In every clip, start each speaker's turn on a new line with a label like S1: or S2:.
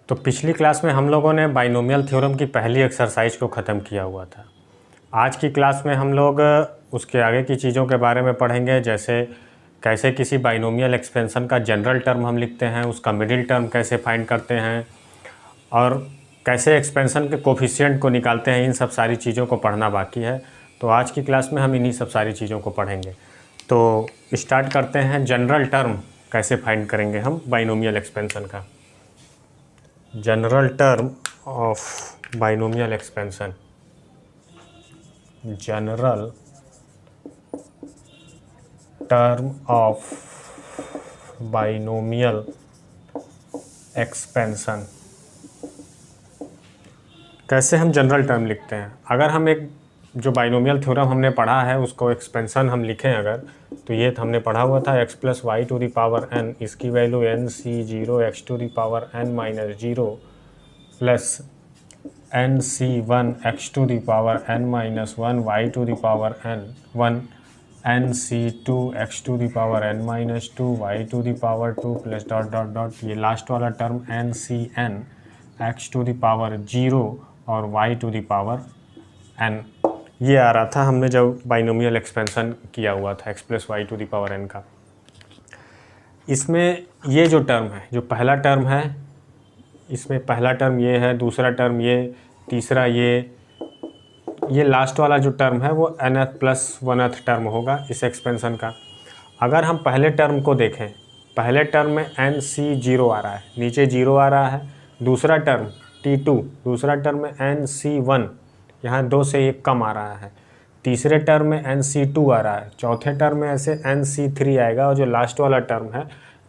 S1: तो पिछली क्लास में हम लोगों ने बाइनोमियल थ्योरम की पहली एक्सरसाइज को ख़त्म किया हुआ था। आज की क्लास में हम लोग उसके आगे की चीज़ों के बारे में पढ़ेंगे, जैसे कैसे किसी बाइनोमियल एक्सपेंशन का जनरल टर्म हम लिखते हैं, उसका मिडिल टर्म कैसे फाइंड करते हैं और कैसे एक्सपेंशन के कोफिशिएंट को निकालते हैं। इन सब सारी चीज़ों को पढ़ना बाकी है, तो आज की क्लास में हम इन्हीं सब सारी चीज़ों को पढ़ेंगे। तो स्टार्ट करते हैं। जनरल टर्म कैसे फाइंड करेंगे हम बाइनोमियल एक्सपेंशन का। General term of binomial expansion, general term of binomial expansion. कैसे हम जनरल टर्म लिखते हैं? अगर हम एक जो बाइनोमियल थ्योरम हमने पढ़ा है उसको एक्सपेंशन हम लिखें अगर, तो ये हमने पढ़ा हुआ था x plus y to the power n, इसकी value nc0 x to the power n minus 0 plus nc1 x to the power n minus 1 y to the power n 1 nc2 x to the power n minus 2 y to the power 2 plus dot dot dot, ये last वाला term ncn x to the power 0 और y to the power n। ये आ रहा था हमने जब binomial expansion किया हुआ था x plus y to the power n का। इसमें ये जो टर्म है, जो पहला टर्म है, इसमें पहला टर्म ये है, दूसरा टर्म ये, तीसरा ये लास्ट वाला जो टर्म है वो nth प्लस 1th टर्म होगा इस एक्सपेंशन का। अगर हम पहले टर्म को देखें, पहले टर्म में nc0 आ रहा है, नीचे 0 आ रहा है। दूसरा टर्म t2, दूसरा टर्म में nc1, यहाँ 2 से 1 कम आ रहा है। तीसरे टर्म में nc2 आ रहा है। चौथे टर्म में ऐसे nc3 आएगा, और जो लास्ट वाला टर्म है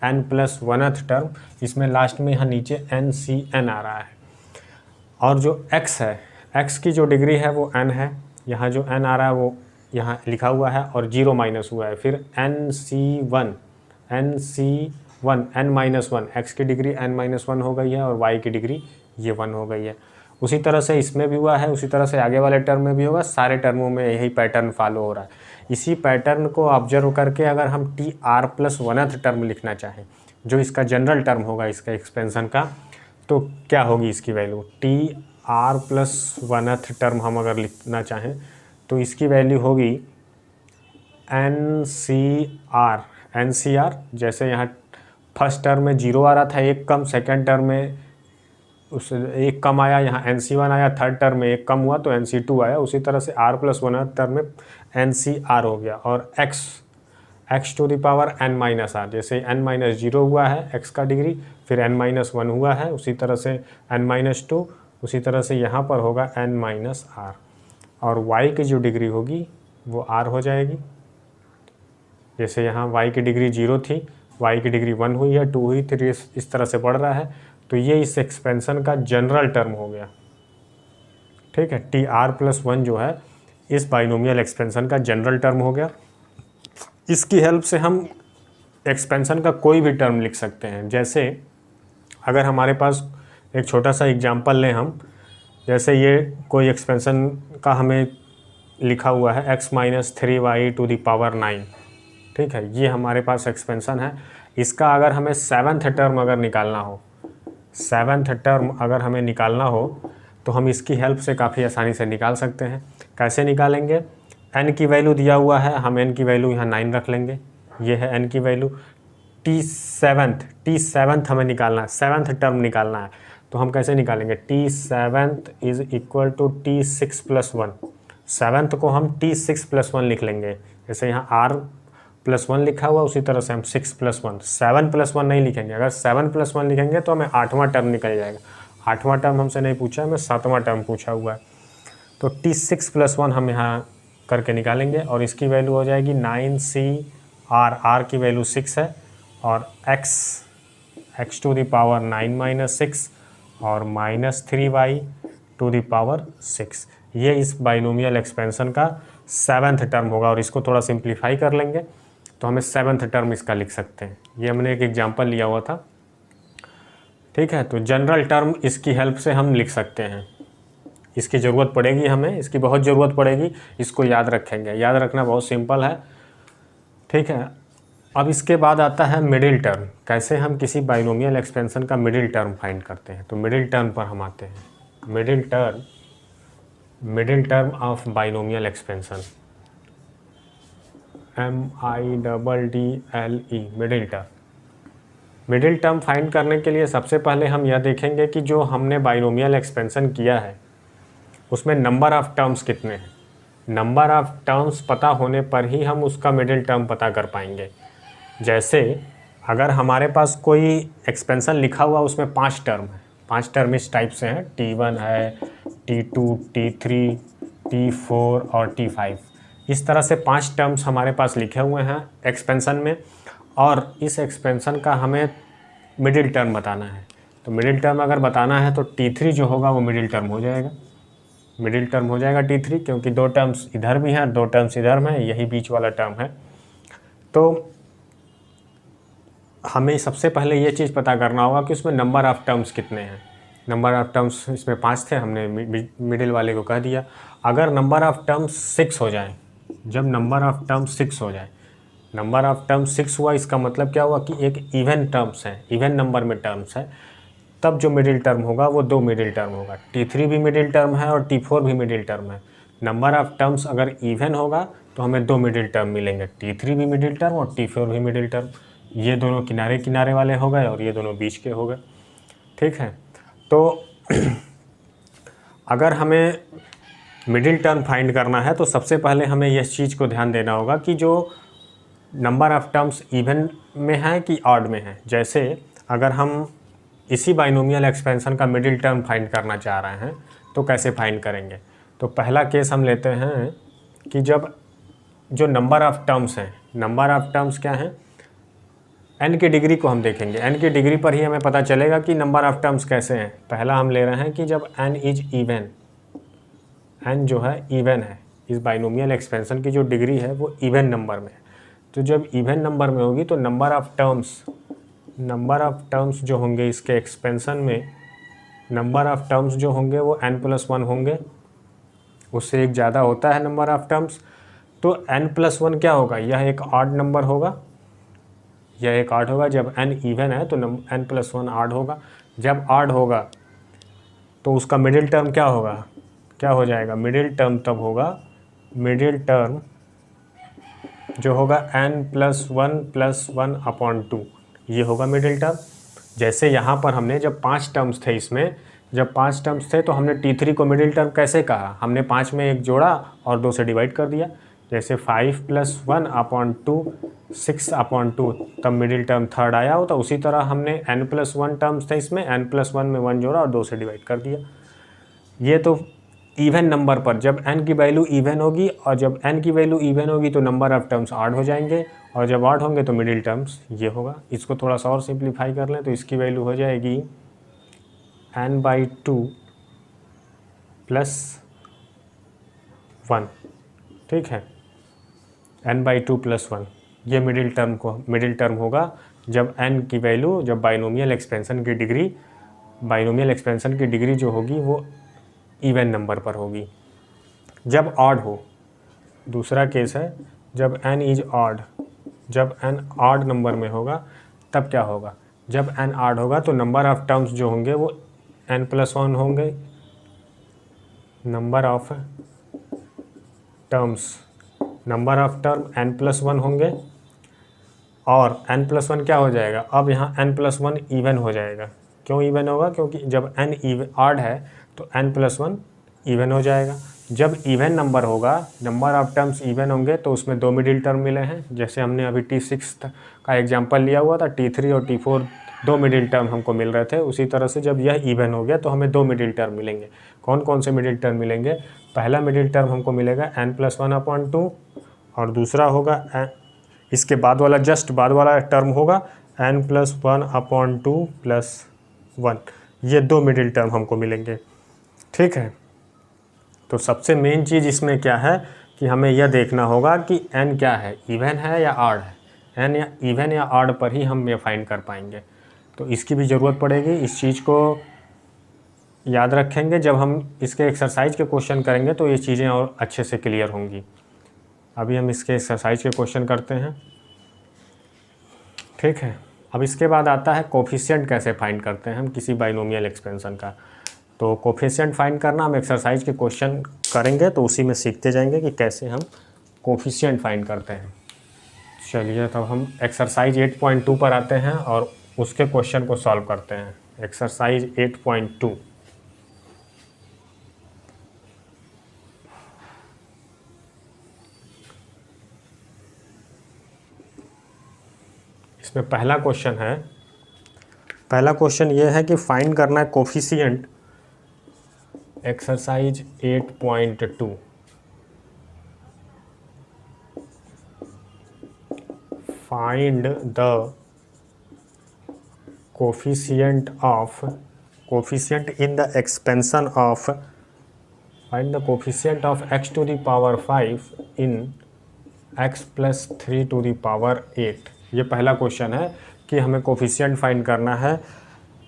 S1: n प्लस 1th टर्म, इसमें लास्ट में यहाँ नीचे ncn आ रहा है। और जो x है, x की जो डिग्री है वो n है, यहाँ जो n आ रहा है वो यहाँ लिखा हुआ है और 0 माइनस हुआ है। फिर nc1 n माइनस 1, x की डिग्री n माइनस 1 हो गई है और y की डिग्री ये 1 हो गई है। उसी तरह से इसमें भी हुआ है, उसी तरह से आगे वाले टर्म में भी होगा। सारे टर्मों में यही पैटर्न फॉलो हो रहा है। इसी पैटर्न को ऑब्जर्व करके अगर हम T r plus 1th term लिखना चाहें, जो इसका जनरल टर्म होगा इसका एक्सपेंशन का, तो क्या होगी इसकी value? T r plus 1th term हम अगर लिखना चाहें तो इसकी वैल्यू होगी एन सी आर। जैसे यहाँ फर्स्ट टर्म में 0 आ रहा था, 1 कम, सेकेंड टर्म में उस 1 कम आया, यहाँ nc1 आया, थर्ड टर्म में 1 कम हुआ तो nc2 आया। उसी तरह से r प्लस 1th टर्म में ncr हो गया। और x to the power n minus r, जैसे n माइनस 0 हुआ है x का डिग्री, फिर n माइनस 1 हुआ है, उसी तरह से n माइनस 2, उसी तरह से यहाँ पर होगा n माइनस आर। और y की जो डिग्री होगी वो r हो जाएगी। जैसे यहाँ y की डिग्री 0 थी, y की डिग्री 1 हुई है, 2 हुई, 3 इस तरह से बढ़ रहा है। तो ये इस एक्सपेंशन का जनरल टर्म हो गया। ठीक है, टी आर प्लस 1 जो है इस बाइनोमियल एक्सपेंशन का जनरल टर्म हो गया। इसकी हेल्प से हम एक्सपेंशन का कोई भी टर्म लिख सकते हैं। जैसे अगर हमारे पास एक छोटा सा एग्जांपल लें हम, जैसे ये कोई एक्सपेंशन का हमें लिखा हुआ है x minus 3y to the power 9। ठीक है, ये हमारे पास एक्सपेंशन है। इसका अगर हमें 7th टर्म अगर निकालना हो, 7th टर्म अगर हमें निकालना हो तो हम इसकी हेल्प से काफ़ी आसानी से निकाल सकते हैं। कैसे निकालेंगे? n की वैल्यू दिया हुआ है, हम n की वैल्यू यहाँ 9 रख लेंगे। ये है n की वैल्यू। t7th हमें निकालना है, 7th टर्म निकालना है, तो हम कैसे निकालेंगे? t7th is equal to t6 plus 1। 7th को हम t6 प्लस 1 लिख लेंगे। जैसे यहाँ r प्लस 1 लिखा हुआ, उसी तरह से हम 6 प्लस 1, 7 प्लस 1 नहीं लिखेंगे। अगर 7 प्लस 1 लिखेंगे तो हमें 8वां टर्म निकल जाएगा। 8वां टर्म हमसे नहीं पूछा है, हमें 7वां टर्म पूछा हुआ है। तो t6 प्लस 1 हम यहाँ करके निकालेंगे और इसकी वैल्यू हो जाएगी 9c r की वैल्यू 6 है, और x to the power 9 minus 6 और minus 3y to the power 6। ये इस बाइनोमियल एक्सपेंशन का 7th टर्म होगा। और इसको थोड़ा सिंप्लीफाई कर लेंगे तो हमें 7th टर्म इसका लिख सकते हैं। ये हमने एक एग्जांपल लिया हुआ था। ठीक है, तो जनरल टर्म इसकी हेल्प से हम लिख सकते हैं। इसकी ज़रूरत पड़ेगी हमें, इसकी बहुत ज़रूरत पड़ेगी। इसको याद रखेंगे, याद रखना बहुत सिंपल है। ठीक है, अब इसके बाद आता है मिडिल टर्म। कैसे हम किसी बाइनोमियल एक्सपेंशन का मिडिल टर्म फाइंड करते हैं। तो मिडिल टर्म पर हम आते हैं। Middle term of binomial expansion, MIDDLE, middle term find करने के लिए सबसे पहले हम यह देखेंगे कि जो हमने बाइनोमियल एक्सपेंशन किया है उसमें नंबर ऑफ़ टर्म्स कितने हैं। नंबर ऑफ़ टर्म्स पता होने पर ही हम उसका मिडिल टर्म पता कर पाएंगे। जैसे अगर हमारे पास कोई एक्सपेंशन लिखा हुआ उसमें 5 टर्म है, 5 टर्म इस टाइप से हैं, T1 है, T2, T3, T4 और T5। इस तरह से 5 टर्म्स हमारे पास लिखे हुए हैं एक्सपेंशन में, और इस एक्सपेंशन का हमें मिडिल टर्म बताना है। तो मिडिल टर्म अगर बताना है तो T3 जो होगा वो मिडिल टर्म हो जाएगा। मिडिल टर्म हो जाएगा T3, क्योंकि 2 टर्म्स इधर भी हैं, 2 टर्म्स इधर में, यही बीच वाला टर्म है। तो हमें सबसे पहले ये चीज़ पता करना होगा कि उसमें नंबर ऑफ़ टर्म्स कितने हैं। नंबर ऑफ़ टर्म्स इसमें 5 थे, हमने मिडिल वाले को कह दिया। अगर नंबर ऑफ़ टर्म्स 6 हो जाए, जब नंबर ऑफ़ टर्म्स 6 हो जाए, नंबर ऑफ़ टर्म्स 6 हुआ, इसका मतलब क्या हुआ कि एक इवन टर्म्स है, इवन नंबर में टर्म्स है, तब जो मिडिल टर्म होगा वो 2 मिडिल टर्म होगा। T3 भी मिडिल टर्म है और T4 भी मिडिल टर्म है। नंबर ऑफ़ टर्म्स अगर इवन होगा तो हमें 2 मिडिल टर्म मिलेंगे, T3 भी मिडिल टर्म और T4 भी मिडिल टर्म। ये दोनों किनारे किनारे वाले हो गए और ये दोनों बीच के हो गए। ठीक है, तो अगर हमें मिडिल टर्म फाइंड करना है तो सबसे पहले हमें इस चीज़ को ध्यान देना होगा कि जो नंबर ऑफ़ टर्म्स इवन में है कि ऑड में है। जैसे अगर हम इसी बाइनोमियल एक्सपेंशन का मिडिल टर्म फाइंड करना चाह रहे हैं तो कैसे फाइंड करेंगे। तो पहला केस हम लेते हैं कि जब जो नंबर ऑफ़ टर्म्स हैं, नंबर ऑफ़ टर्म्स क्या हैं, n की डिग्री को हम देखेंगे। n की डिग्री पर ही हमें पता चलेगा कि नंबर ऑफ़ टर्म्स कैसे हैं। पहला हम ले रहे हैं कि जब n इज इवन, n जो है इवन है, इस बाइनोमियल एक्सपेंशन की जो डिग्री है वो इवन नंबर में है। तो जब इवन नंबर में होगी तो नंबर ऑफ़ टर्म्स जो होंगे इसके एक्सपेंशन में, नंबर ऑफ़ टर्म्स जो होंगे वो n+1 होंगे, उससे एक ज़्यादा होता है नंबर ऑफ़ टर्म्स। तो n+1 क्या होगा, यह एक ऑड नंबर होगा, यह एक ऑड होगा। जब n इवन है तो n+1 ऑड होगा। जब ऑड होगा तो उसका मिडिल टर्म क्या होगा, क्या हो जाएगा, मिडिल टर्म तब होगा, मिडिल टर्म जो होगा n+1+1/2, ये होगा मिडिल टर्म। जैसे यहाँ पर हमने जब 5 टर्म्स थे, इसमें जब 5 टर्म्स थे तो हमने T3 को मिडिल टर्म कैसे कहा, हमने 5 में 1 जोड़ा और 2 से डिवाइड कर दिया। जैसे 5+1/2 6/2, तब मिडिल टर्म थर्ड आया होता। उसी तरह हमने n+1 टर्म्स थे, इसमें n+1 में 1 जोड़ा और 2 से डिवाइड कर दिया। ये तो इवन नंबर पर जब n की वैल्यू इवन होगी, और जब n की वैल्यू इवन होगी तो नंबर ऑफ़ टर्म्स ऑड हो जाएंगे, और जब ऑड होंगे तो मिडिल टर्म्स ये होगा। इसको थोड़ा सा और सिंप्लीफाई कर लें तो इसकी वैल्यू हो जाएगी n/2 + 1। ठीक है, n/2 + 1, ये मिडिल टर्म होगा जब n की वैल्यू, जब बाइनोमियल एक्सपेंशन की डिग्री जो होगी वो इवन नंबर पर होगी। जब ऑड हो, दूसरा केस है जब n इज ऑड, जब n ऑड नंबर में होगा तब क्या होगा, जब n ऑड होगा तो नंबर ऑफ़ टर्म्स जो होंगे वो n+1 होंगे, नंबर ऑफ़ टर्म n+1 होंगे, और n+1 क्या हो जाएगा, अब यहाँ n+1 इवन हो जाएगा। क्यों इवन होगा, क्योंकि जब n ऑड है तो n+1 इवन हो जाएगा। जब इवन नंबर होगा, नंबर ऑफ़ टर्म्स इवन होंगे तो उसमें 2 मिडिल टर्म मिले हैं। जैसे हमने अभी T6 का एग्जांपल लिया हुआ था, T3 और T4 2 मिडिल टर्म हमको मिल रहे थे। उसी तरह से जब यह इवन हो गया तो हमें 2 मिडिल टर्म मिलेंगे। कौन कौन से मिडिल टर्म मिलेंगे, पहला मिडिल टर्म हमको मिलेगा n+1/2, और दूसरा होगा इसके बाद वाला, जस्ट बाद वाला टर्म होगा n+1/2 + 1। ये 2 मिडिल टर्म हमको मिलेंगे। ठीक है, तो सबसे मेन चीज़ इसमें क्या है कि हमें यह देखना होगा कि n क्या है, इवन है या ऑड है। n या इवन या ऑड पर ही हम ये फाइंड कर पाएंगे। तो इसकी भी ज़रूरत पड़ेगी, इस चीज़ को याद रखेंगे। जब हम इसके एक्सरसाइज के क्वेश्चन करेंगे तो ये चीज़ें और अच्छे से क्लियर होंगी। अभी हम इसके एक्सरसाइज के क्वेश्चन करते हैं। ठीक है। अब इसके बाद आता है कोफिशिएंट कैसे फाइंड करते हैं हम किसी बाइनोमियल एक्सपेंशन का। तो कोफिशिएंट फाइंड करना हम एक्सरसाइज के क्वेश्चन करेंगे तो उसी में सीखते जाएंगे कि कैसे हम कोफिशिएंट फाइंड करते हैं। चलिए तब हम एक्सरसाइज 8.2 पर आते हैं और उसके क्वेश्चन को सॉल्व करते हैं। एक्सरसाइज 8.2। इसमें पहला क्वेश्चन ये है कि फाइंड करना है coefficient. Exercise 8.2 find the coefficient in the expansion of x to the power 5 in x plus 3 to the power 8। ये पहला क्वेश्चन है कि हमें कोफिशिएंट फाइंड करना है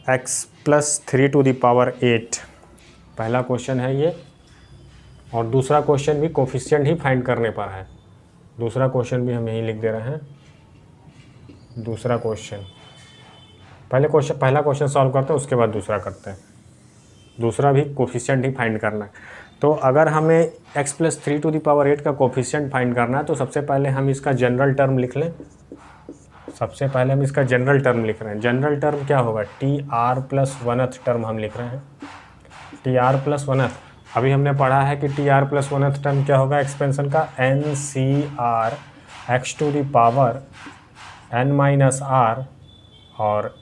S1: x plus 3 to the power 8। पहला क्वेश्चन है ये। और दूसरा क्वेश्चन भी कोफिशिएंट ही फाइंड करने पर है। दूसरा क्वेश्चन भी हम यहीं लिख दे रहे हैं। दूसरा क्वेश्चन, पहला क्वेश्चन सॉल्व करते हैं उसके बाद दूसरा करते हैं। दूसरा भी कोफिशिएंट ही फाइंड करना है। तो अगर हमें x plus 3 to the power 8 का कोफिशिएंट फाइंड करना है तो सबसे पहले हम इसका जनरल टर्म लिख लें। सबसे पहले हम इसका जनरल टर्म लिख रहे हैं। जनरल टर्म क्या होगा? TR प्लस 1th टर्म हम लिख रहे हैं। TR प्लस 1th, अभी हमने पढ़ा है कि TR प्लस 1th टर्म क्या होगा एक्सपेंशन का? NCR x to the power n minus r और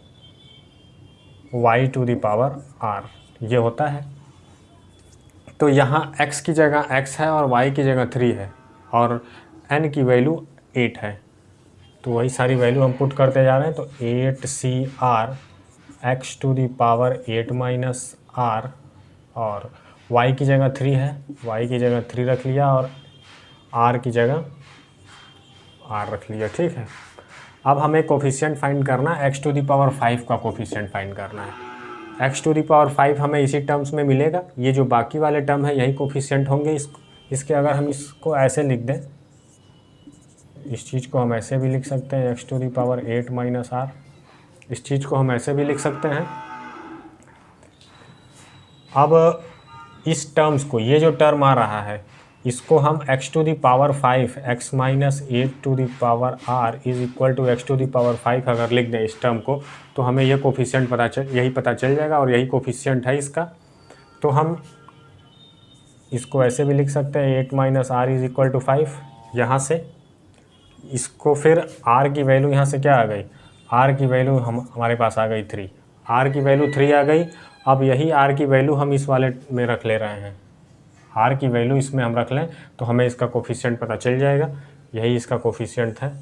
S1: y to the power r, ये होता है। तो यहाँ x की जगह x है और y की जगह 3 है और n की वैल्यू 8 है। तो वही सारी वैल्यू हम पुट करते जा रहे हैं। तो 8CR x to the power 8 minus r और y की जगह 3 है, y की जगह 3 रख लिया और r की जगह r रख लिया। ठीक है। अब हमें कोफिशिएंट फाइंड करना है x to the power 5 का कोफिशिएंट फाइंड करना है। x to the power 5 हमें इसी टर्म्स में मिलेगा। ये जो बाकी वाले टर्म है यही कोफिशिएंट होंगे। इसके अगर हम इसको ऐसे लिख दें, इस चीज़ को हम ऐसे भी लिख सकते हैं x to the power 8 minus r। इस चीज़ को हम ऐसे भी लिख सकते हैं। अब इस टर्म्स को, ये जो टर्म आ रहा है इसको हम x to the power 5 x minus 8 to the power r is equal to x to the power 5 अगर लिख दें इस टर्म को तो हमें यह कोफिशिएंट यही पता चल जाएगा और यही कोफिशिएंट है इसका। तो हम इसको ऐसे भी लिख सकते हैं 8 minus r is equal to 5। यहाँ से इसको फिर r की वैल्यू यहाँ से क्या आ गई? r की वैल्यू हमारे पास आ गई 3। r की वैल्यू 3 आ गई। अब यही r की वैल्यू हम इस वाले में रख ले रहे हैं। r की वैल्यू इसमें हम रख लें तो हमें इसका कोफिशिएंट पता चल जाएगा। यही इसका कोफिशिएंट है।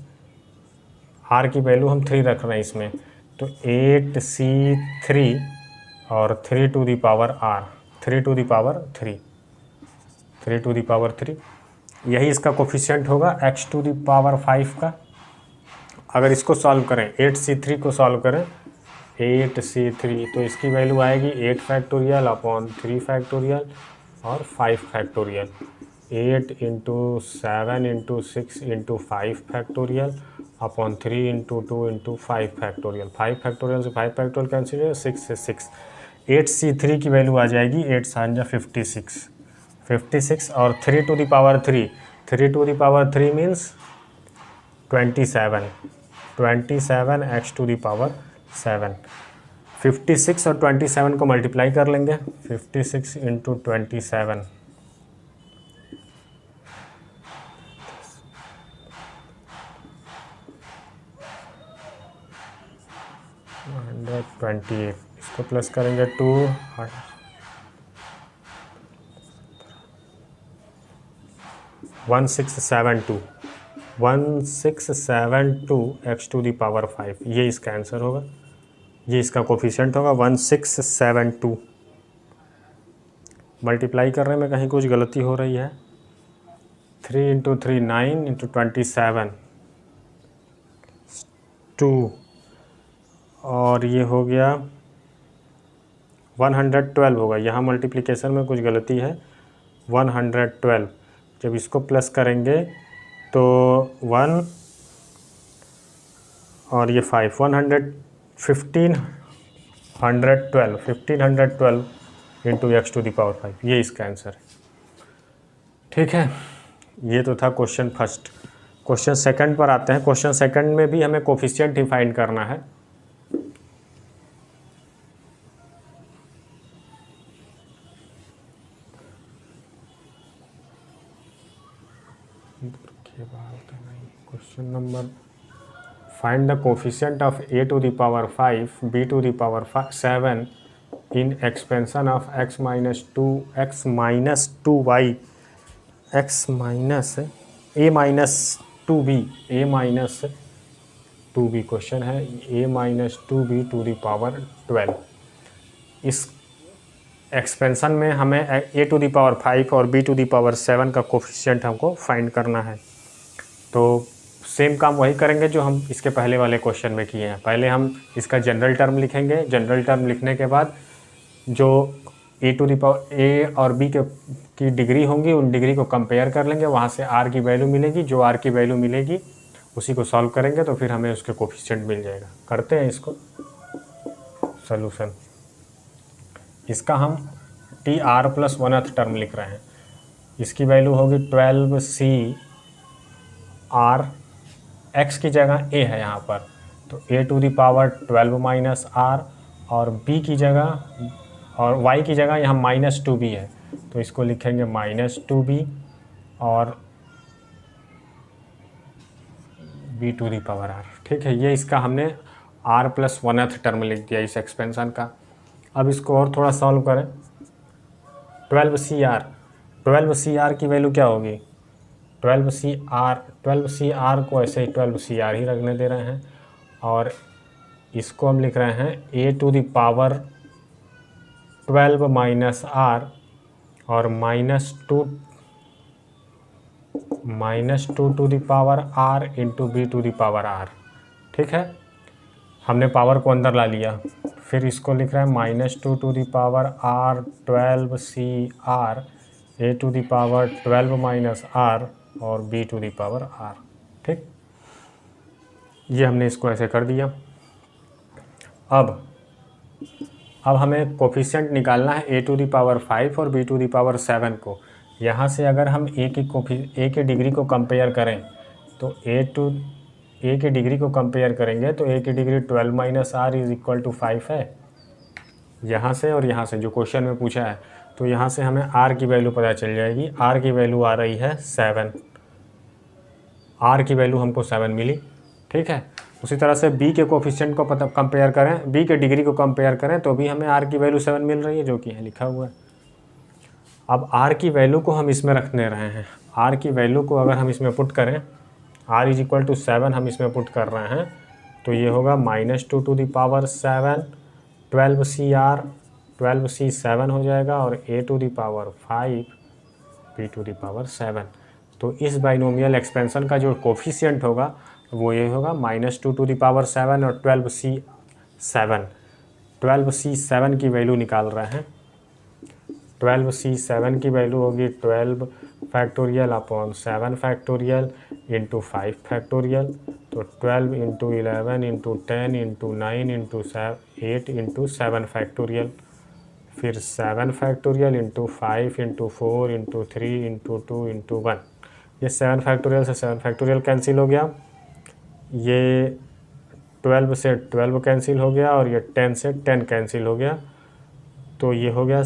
S1: r की वैल्यू हम 3 रख रहे हैं इसमें। तो 8C3 और 3 to the power r, 3 to the power 3, 3 to the power 3, यही इसका कोफिशिएंट होगा x to the power 5 का। अगर इसको सॉल्व करें, 8C3 को सॉल्व करें, 8C3 तो इसकी वैल्यू आएगी 8 फैक्टोरियल अपॉन 3 फैक्टोरियल और 5 factorial. 8 into 7 into 6 into 5 factorial upon 3 into 2 into 5 factorial. 5 factorial से 5 फैक्टोरियल कैंसिल है, 6 से 6। 8C3 की वैल्यू आ जाएगी 8 7 जा 56 और 3 to the power 3, 3 to the power 3 means 27 x to the power 7। 56 और 27 को मल्टीप्लाई कर लेंगे। 56 इंटू 27 128। इसको प्लस करेंगे 2 1672 x to the power 5, ये इसका आंसर होगा। ये इसका कोफिशिएंट होगा 1672। मल्टीप्लाई करने में कहीं कुछ गलती हो रही है। 3 इंटू 3 9 इंटू 27 2 और ये हो गया 112 होगा। यहाँ मल्टीप्लिकेशन में कुछ गलती है। 112 जब इसको प्लस करेंगे तो 1 और ये 5 1512 into x to the power 5, ये इसका आंसर है। ठीक है, ये तो था क्वेश्चन फर्स्ट। क्वेश्चन सेकंड पर आते हैं। क्वेश्चन सेकंड में भी हमें कोफिशिएंट ही फाइंड करना है। Question number, find the coefficient of a to the power 5 b to the power 7 in expansion of x minus 2y x minus a minus 2b question है a minus 2b to the power 12। इस expansion में हमें a to the power 5 और b to the power 7 का coefficient हमको find करना है। तो सेम काम वही करेंगे जो हम इसके पहले वाले क्वेश्चन में किए हैं। पहले हम इसका जनरल टर्म लिखेंगे। जनरल टर्म लिखने के बाद जो a to the power a और b की डिग्री होंगी, उन डिग्री को कंपेयर कर लेंगे, वहाँ से r की वैल्यू मिलेगी। जो r की वैल्यू मिलेगी उसी को सॉल्व करेंगे तो फिर हमें उसके कोफिशिएंट मिल जाएगा। करते हैं इसको सॉल्यूशन। इसका हम tr+1th टर्म लिख रहे हैं। इसकी वैल्यू होगी 12c r, x की जगह a है यहाँ पर, तो a to the power 12 minus r, और b की जगह और y की जगह यहाँ माइनस 2b है, तो इसको लिखेंगे माइनस 2b और b to the power r। ठीक है, ये इसका हमने r+1th टर्म लिख दिया इस एक्सपेंशन का। अब इसको और थोड़ा सॉल्व करें। 12cr की वैल्यू क्या होगी? 12cr को ऐसे ही 12cr ही रखने दे रहे हैं, और इसको हम लिख रहे हैं a to the power 12 minus r और minus two to the power r into b to the power r। ठीक है, हमने पावर को अंदर ला लिया। फिर इसको लिख रहे हैं minus two to the power r 12cr a to the power 12 minus r और b to the power r। ठीक, ये हमने इसको ऐसे कर दिया। अब हमें कोफिशिएंट निकालना है a टू द पावर 5 और b टू द पावर 7 को। यहाँ से अगर हम a की डिग्री को कंपेयर करें तो a की डिग्री को कंपेयर करेंगे तो a की degree 12 minus r is equal to 5 है यहाँ से, और यहाँ से जो क्वेश्चन में पूछा है, तो यहाँ से हमें r की वैल्यू पता चल जाएगी। r की वैल्यू आ रही है 7, r की वैल्यू हमको 7 मिली। ठीक है, उसी तरह से b के कोफिशिएंट को पता कंपेयर करें, b के डिग्री को कंपेयर करें तो भी हमें r की वैल्यू 7 मिल रही है, जो कि है लिखा हुआ है। अब r की वैल्यू को हम इसमें रखने रहे हैं। r की वैल्यू को अगर हम इसमें पुट करें, r इज इक्वल टू 7 हम इसमें पुट कर रहे हैं, तो ये होगा minus two to the power 7 12c 7 हो जाएगा, और a to the power 5 b to the power 7। तो इस बाइनोमियल एक्सपेंशन का जो कोफिशिएंट होगा वो ये होगा minus two to the power 7 और 12c7 की वैल्यू निकाल रहे हैं। 12c7 की वैल्यू होगी 12 factorial upon 7 factorial into 5 factorial, तो 12 into 11 into 10 into 9 into 8 into 7 factorial, फिर 7 factorial into 5 into 4 into 3 into 2 into 1। ये 7 फैक्टोरियल से 7 फैक्टोरियल कैंसिल हो गया, ये 12 से 12 कैंसिल हो गया, और ये 10 से 10 कैंसिल हो गया, तो ये हो गया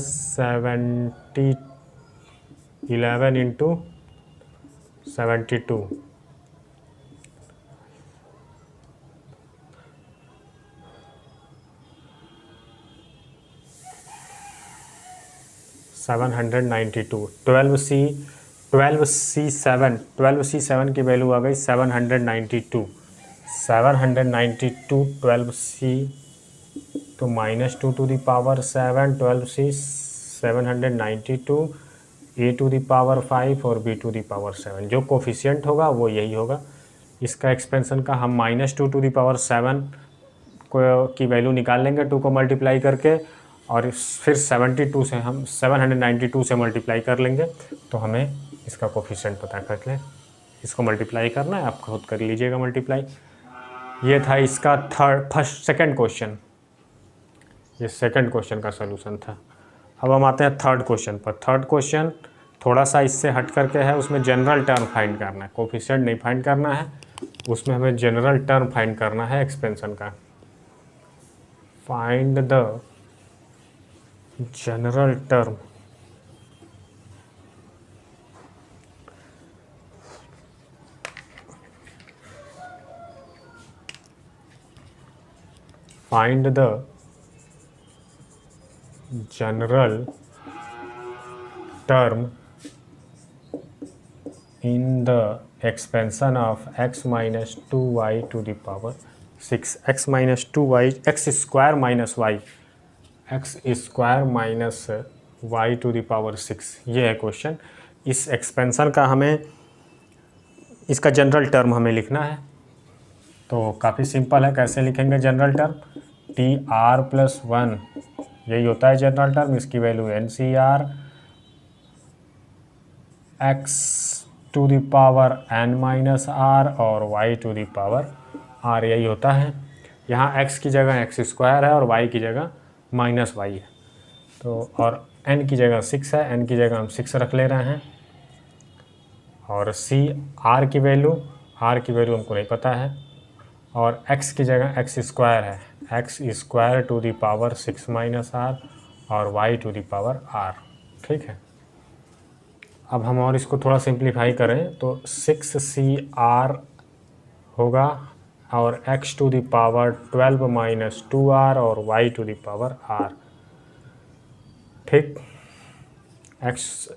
S1: 11 इंटू 72। ट्वेल्व सी सेवन की वैल्यू आ गई 792। 12c, तो minus two to the power 7, 12c 792 a to the power 5 और b टू द पावर 7। जो कोफिशिएंट होगा वो यही होगा। इसका एक्सपेंशन का हम minus two to the power 7 को की वैल्यू निकाल लेंगे 2 को मल्टीप्लाई करके, और फिर 72 से हम 792 से मल्टीप्लाई कर लेंगे, तो हमें इसका कोफिशिएंट पता कर लें। इसको मल्टीप्लाई करना है, आप खुद कर लीजिएगा मल्टीप्लाई। ये था इसका सेकंड क्वेश्चन, ये सेकंड क्वेश्चन का सलूशन था। अब हम आते हैं थर्ड क्वेश्चन पर। थर्ड क्वेश्चन थोड़ा सा इससे हट करके है, उसमें जनरल टर्म फाइंड करना है, कोफिशिएंट नहीं फाइंड करना है, उसमें हमें जनरल टर्म फाइंड करना है एक्सपेंशन का। Find the general term find the general term in the expansion of x minus 2y to the power 6, x minus 2y, x square minus y, x square minus y to the power 6, ये है question. इस expansion का हमें, इसका general term हमें लिखना है। तो काफ़ी सिंपल है, कैसे लिखेंगे general term? T r plus 1, यही होता है जनरल टर्म, इसकी value n C r x to the power n minus r और y to the power r, यही होता है। यहाँ x की जगह एक्स स्क्वायर है और y की जगह माइनस वाई है, तो और n की जगह 6 है, n की जगह हम 6 रख ले रहे हैं। और c r की वैल्यू हमको नहीं पता है, और x की जगह एक्स स्क्वायर है, x square to the power 6 minus r और y to the power r, ठीक है। अब हम और इसको थोड़ा सिंप्लीफाई करें तो 6cr होगा और x to the power 12 minus 2r और y to the power r, ठीक। x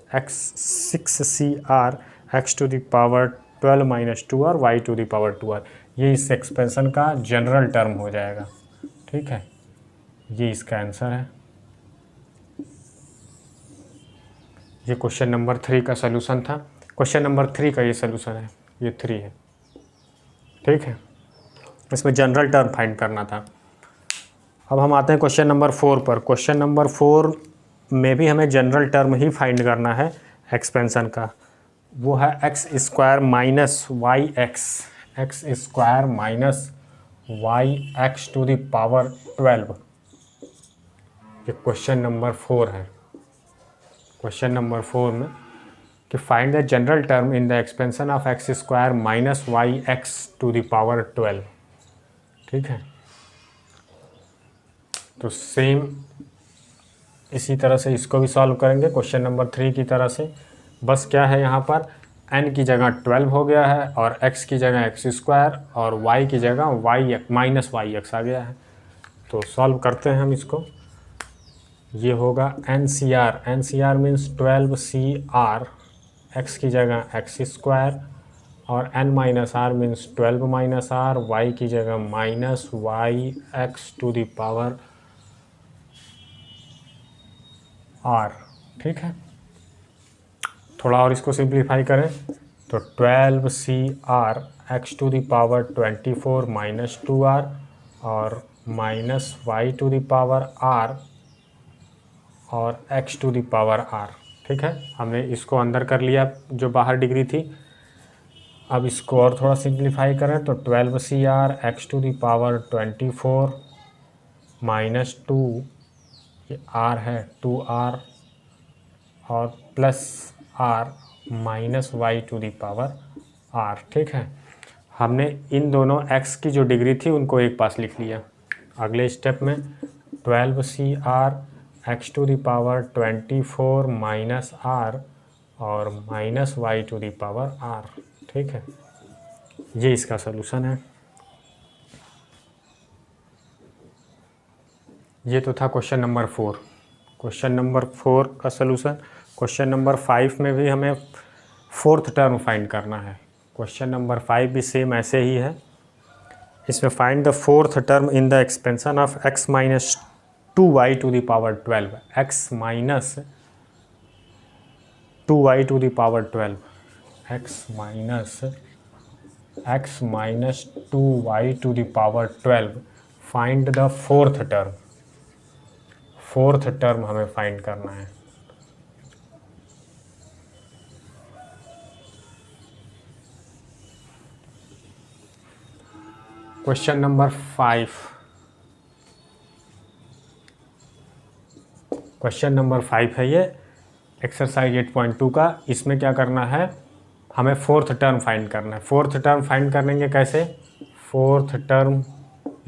S1: 6cr x to the power 12 minus 2r y to the power 2r, ये इस एक्सपेंशन का जनरल टर्म हो जाएगा, ठीक है। ये इसका आंसर है। ये क्वेश्चन नंबर 3 का सलूशन था। क्वेश्चन नंबर 3 का ये सलूशन है, ये 3 है, ठीक है। इसमें जनरल टर्म फाइंड करना था। अब हम आते हैं क्वेश्चन नंबर 4 पर। क्वेश्चन नंबर 4 में भी हमें जनरल टर्म ही फाइंड करना है एक्सपेंशन का। वो है x square minus y x square minus y x to the power 12, ये क्वेश्चन नंबर 4 है। क्वेश्चन नंबर 4 में कि find the general term in the expansion of x square minus y x to the power 12, ठीक है। तो same इसी तरह से इसको भी सॉल्व करेंगे क्वेश्चन नंबर 3 की तरह से। बस क्या है, यहाँ पर n की जगह 12 हो गया है और x की जगह एक्स स्क्वायर और y की जगह वाई माइनस वाई एक्स आ गया है। तो सॉल्व करते हैं हम इसको। ये होगा NCR मीन्स 12CR, x की जगह एक्स स्क्वायर और n minus r means 12 minus r, y की जगह minus y x to the power r, ठीक है। थोड़ा और इसको सिंप्लीफाई करें तो 12CR x to the power 24 minus 2r और minus y to the power r और x to the power r, ठीक है। हमने इसको अंदर कर लिया जो बाहर डिग्री थी। अब इसको और थोड़ा सिंप्लीफाई करें तो 12CR x to the power 24 minus 2, ये r है 2r और plus r minus y to the power r, ठीक है। हमने इन दोनों x की जो डिग्री थी उनको एक पास लिख लिया। अगले स्टेप में 12CR x to the power 24 minus r और minus y to the power r, ठीक है। ये इसका सलूशन है। ये तो था क्वेश्चन नंबर 4। क्वेश्चन नंबर 4 का सलूशन। क्वेश्चन नंबर 5 में भी हमें फोर्थ टर्म फाइंड करना है। क्वेश्चन नंबर 5 भी सेम ऐसे ही है। इसमें find the fourth term in the expansion of x minus 2y to the power 12, x minus 2y to the power 12, x minus 2y to the power 12। Find the fourth term. Fourth term हमें find करना है। Question number 5। Question number 5 है ये, exercise 8.2 का। इसमें क्या करना है, हमें फोर्थ टर्म फाइंड करना है। फोर्थ टर्म फाइंड करेंगे कैसे, फोर्थ टर्म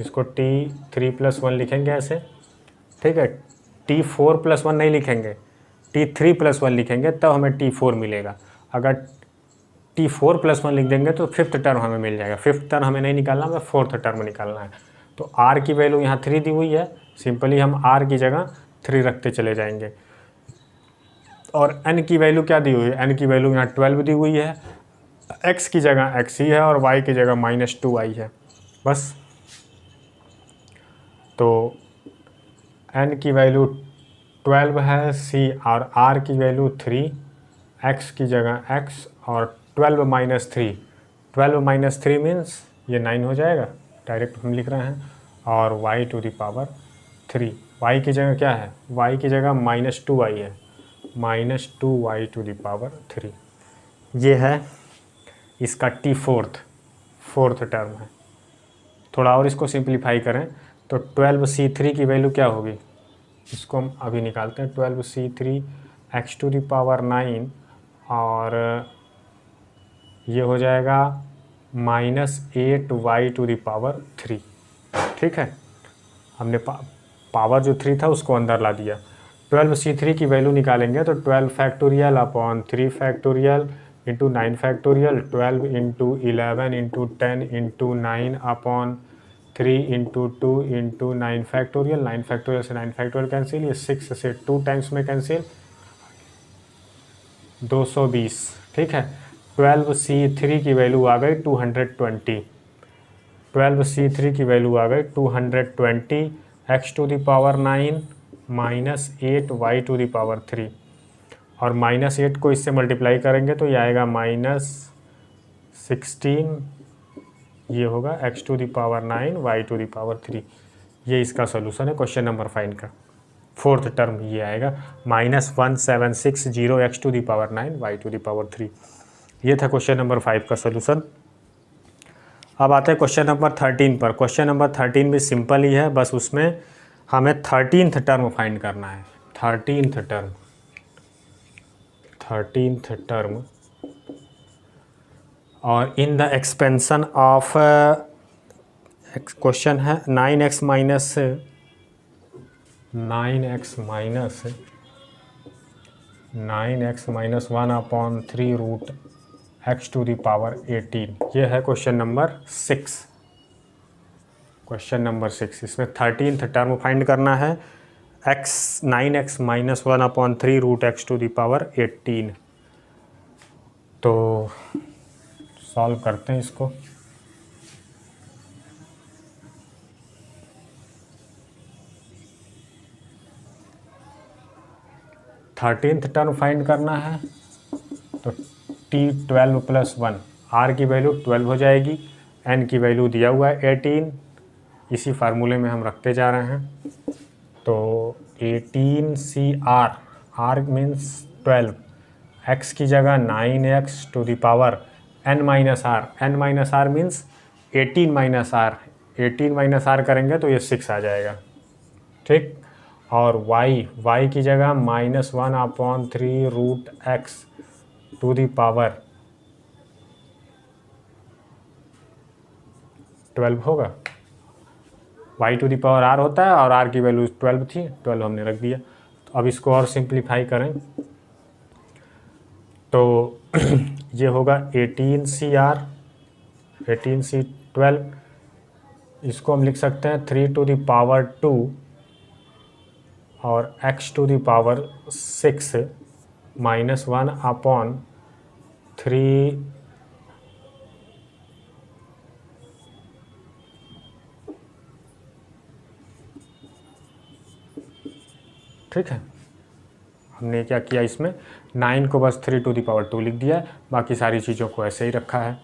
S1: इसको t3+1 लिखेंगे ऐसे, ठीक है। t4+1 नहीं लिखेंगे, t3+1 लिखेंगे, तब हमें t4 मिलेगा। अगर t4+1 लिख देंगे तो फिफ्थ टर्म हमें मिल जाएगा। फिफ्थ टर्म हमें नहीं निकालना, हमें फोर्थ टर्म निकालना है। तो r की वैल्यू यहाँ 3 दी हुई है, सिंपली हम r की जगह 3 रखते चले जाएंगे। और n की वैल्यू क्या दी हुई है, n की वैल्यू यहाँ 12 दी हुई है, x की जगह x ही है और y की जगह -2y है बस। तो n की वैल्यू 12 है, c और r की वैल्यू 3, x की जगह x और 12 - 3, 12 - 3 मीन्स ये 9 हो जाएगा, डायरेक्ट हम लिख रहे हैं। और y⁻3, y की जगह क्या है, y की जगह -2y है, -2y⁻3। ये है इसका फोर्थ टर्म है। थोड़ा और इसको सिंप्लीफाई करें तो 12c3 की वैल्यू क्या होगी, इसको हम अभी निकालते हैं। 12c3 x⁻9 और ये हो जाएगा -8y⁻3, ठीक है। हमने पावर जो 3 था उसको अंदर ला दिया। 12c3 की वैल्यू निकालेंगे तो 12 factorial upon 3 factorial into 9 factorial, 12 into 11 into 10 into 9 upon 3 into 2 into 9 factorial. 9 factorial से 9 फैक्टोरियल कैंसिल, ये 6 से 2 टाइम्स में कैंसिल, 220, ठीक है। 12c3 की वैल्यू आ गई 220, 12c3 की वैल्यू आ गई 220 x⁻9 -8y⁻3, और -8 को इससे मल्टीप्लाई करेंगे तो ये आएगा -16, ये होगा x⁻9 y⁻3। ये इसका सोल्यूशन है क्वेश्चन नंबर 5 का। फोर्थ टर्म ये आएगा -1760 x⁻9 y⁻3। ये था क्वेश्चन नंबर 5 का सोल्यूशन। अब आते हैं क्वेश्चन नंबर 13 पर। क्वेश्चन नंबर 13 भी सिंपल ही है, बस उसमें हमें 13th टर्म फाइंड करना है। 13th टर्म और इन द एक्सपेंशन ऑफ क्वेश्चन है 9x - 1/3√x⁻18। ये है क्वेश्चन नंबर 6। क्वेश्चन नंबर 6, इसमें 13th टर्म फाइंड करना है, 9x - 1/3√x⁻18। तो सॉल्व करते हैं इसको। थर्टीन्थ टर्म फाइंड करना है तो t12+1, r की वैल्यू 12 हो जाएगी, n की वैल्यू दिया हुआ है 18, इसी फार्मूले में हम रखते जा रहे हैं। तो 18cr, r मीन्स 12, x की जगह 9x⁻n - r मीन्स 18 - r करेंगे तो ये 6 आ जाएगा, ठीक। और y की जगह -1/3√x⁻12 होगा। y⁻r होता है और r की वैल्यू 12 थी, 12 हमने रख दिया। तो अब इसको और सिंप्लीफाई करें तो ये होगा 18cr, 18c12, इसको हम लिख सकते हैं 3⁻2 और x⁻6 -1/3, ठीक है। हमने क्या किया, इसमें 9 को बस 3⁻2 लिख दिया, बाकी सारी चीज़ों को ऐसे ही रखा है।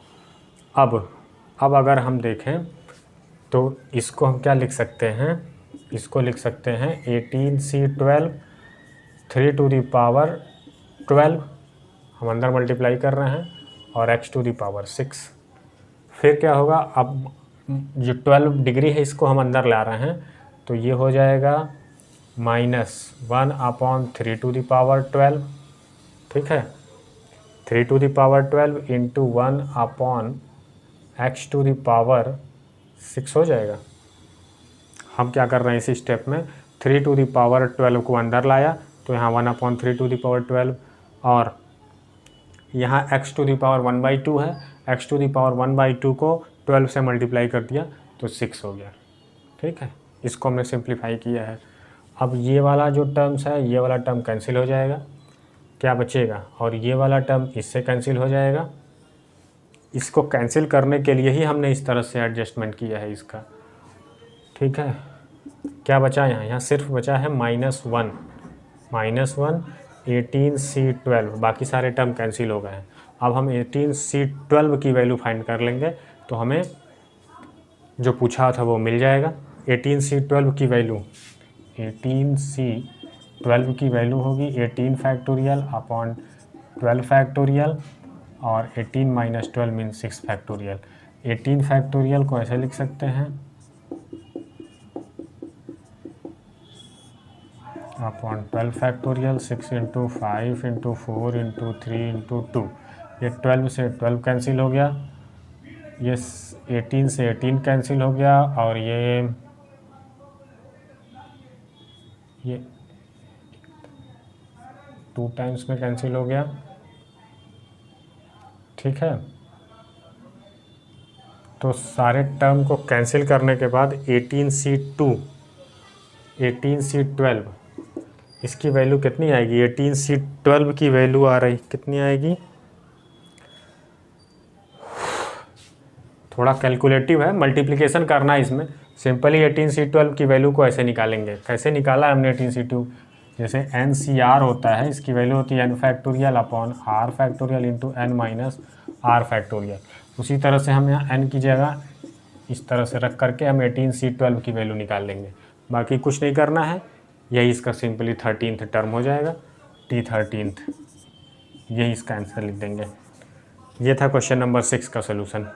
S1: अब अगर हम देखें तो इसको हम क्या लिख सकते हैं, इसको लिख सकते हैं 18c12 3⁻12, हम अंदर मल्टीप्लाई कर रहे हैं, और x⁻6। फिर क्या होगा, अब जो 12 डिग्री है इसको हम अंदर ला रहे हैं, तो ये हो जाएगा -1/3^12, ठीक है। 3^12 इंटू 1/x⁴ हो जाएगा। हम क्या कर रहे हैं इसी स्टेप में, 3^12 को अंदर लाया तो यहाँ 1/3^12, और यहाँ x⁴ है, x⁴ को 12 से मल्टीप्लाई कर दिया तो 6 हो गया, ठीक है। इसको हमने सिंप्लीफाई किया है। अब ये वाला जो टर्म्स है, ये वाला टर्म कैंसिल हो जाएगा, क्या बचेगा, और ये वाला टर्म इससे कैंसिल हो जाएगा। इसको कैंसिल करने के लिए ही हमने इस तरह से एडजस्टमेंट किया है इसका, ठीक है। क्या बचा यहाँ सिर्फ बचा है -1 18C12, बाकी सारे टर्म कैंसिल हो गए हैं। अब हम 18C12 की वैल्यू फाइंड कर लेंगे तो हमें जो पूछा था वो मिल जाएगा। 18C12 की वैल्यू 18C12 की वैल्यू होगी 18 फैक्टोरियल अपॉन 12 फैक्टोरियल, और 18 - 12 मीन 6 फैक्टोरियल। 18 फैक्टोरियल को ऐसे लिख सकते हैं अपॉन 12 फैक्टोरियल, 6 × 5 × 4 × 3 × 2। ये 12 से 12 कैंसिल हो गया, ये 18 से 18 कैंसिल हो गया, और ये 2 टाइम्स में कैंसिल हो गया, ठीक है। तो सारे टर्म को कैंसिल करने के बाद 18C12 इसकी वैल्यू कितनी आएगी, 18C12 की वैल्यू आ रही कितनी आएगी, थोड़ा कैलकुलेटिव है, मल्टीप्लिकेशन करना है इसमें। सिंपली 18C12 की वैल्यू को ऐसे निकालेंगे। कैसे निकाला है हमने 18C12, जैसे NCR होता है, इसकी वैल्यू होती है n factorial upon r factorial into n minus r factorial. उसी तरह से हम यहाँ n की जगह इस तरह से रख करके हम 18C12 की वैल्यू निकाल लेंगे। बाकी कुछ नहीं करना है, यही इसका सिंपली 13th टर्म हो जाएगा, T13th, यही इसका आंसर लिख देंगे। ये था क्वेश्चन नंबर 6 का सोल्यूशन।